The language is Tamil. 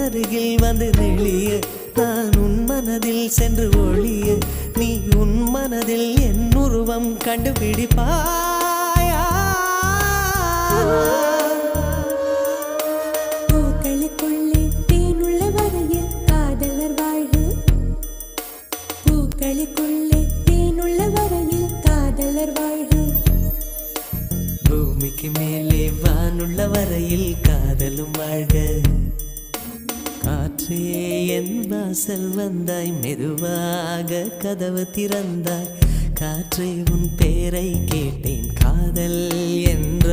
அருகில் வந்து நெளிய நான் உன் மனதில் சென்று ஒளிய நீ உன் மனதில் என் உருவம் கண்டுபிடிப்பாயா பூக்களுக்குள்ளே தேனுள்ள வரையில் காதலர் வாழ்வு பூக்களுக்குள்ளே தேனுள்ள வரையில் காதலர் வாழ்வு பூமிக்கு மேலே வானுள்ள வரையில் காதலும் வாழ்க காற்றே என் வாசல் வந்தாய் மெதுவாக கதவு திறந்தாய் காற்றே உன் பேரை கேட்டேன் காதல் என்ற